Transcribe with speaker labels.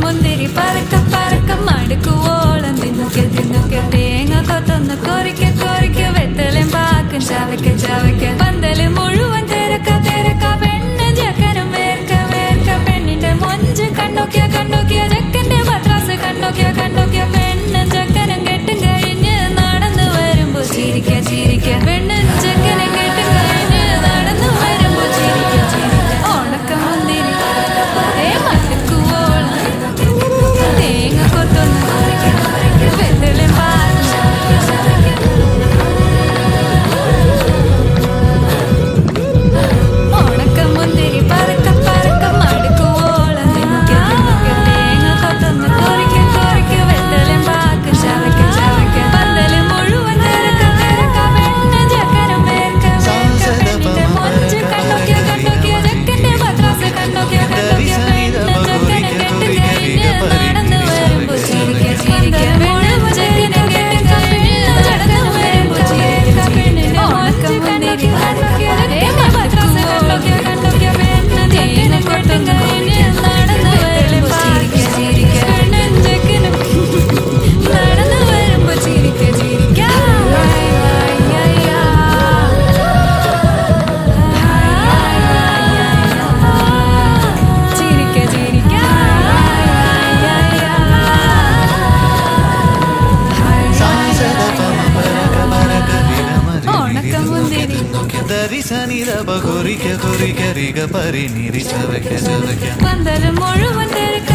Speaker 1: മുന്തിരി പറക്ക പറക്ക മടുക്കുവോളം തിന്നുക്കെ തേങ്ങ കൊത്തൊന്ന് കൊറിക്ക വെത്തലും പാക്കും ചവയ്ക്ക പന്തല് മുഴുവൻ തിരക്ക പെണ്ണ് ചക്കനും വേർക്ക പെണ്ണിന്റെ മൊഞ്ച് കണ്ടോക്കിയ ചക്കന്റെ പത്രാസ് കണ്ടോക്കിയ പെണ്ണും ചക്കനും കെട്ടും കഴിഞ്ഞ് നടന്നു വരുമ്പോ ചിരിക്ക പെണ്ണും ചക്കനും കെട്ടും കഴിഞ്ഞ് നടന്നു വരുമ്പോ ചിരിക്ക ഉണക്ക മുന്തിരി മടുക്കുവോളം തേങ്ങ കൊത്തൊന്ന് വെത്തലും ഉണക്ക മുന്തിരി പറക്ക മടുക്കുവോളം തേങ്ങ കൊത്തൊന്ന് കൊറിക്ക വെത്തലും പാക്കും ചവയ്ക്ക പന്തല് മുഴുവൻ തിരക്ക പെണ്ണ് ചക്കനും വേർക്ക പെണ്ണിന്റെ മൊഞ്ച് കണ്ടോക്കിയ ചക്കന്റെ പത്രാസ് കണ്ടോക്കിയ പെണ്ണ് ചക്കനും കെട്ടും കഴിഞ്ഞ് നടന്നു വരുമ്പോ ചിരിക്ക മുഴുവൻ ചക്കനും കെട്ടും കഴിഞ്ഞ് നടന്നു വരുമ്പോ ചിരിക്ക പെണ്ണിന്റെ മൊഞ്ച് കണ്ടോക്കിയ ചക്കന്റെ പത്രാസ് കണ്ടോക്കിയ പെണ്ണ് ചക്കനും കെട്ടും കഴിഞ്ഞ് നടന്നു വരുമ്പോ ചിരിക്ക പെണ്ണും ചക്കനും നടന്നു വരുമ്പോ ചിരിക്ക
Speaker 2: ദരിസനിരപ കൊറിക്ക റിക പരി നിരി ചവയ്ക്ക
Speaker 1: പന്തല് മുഴുവൻ തിരക്ക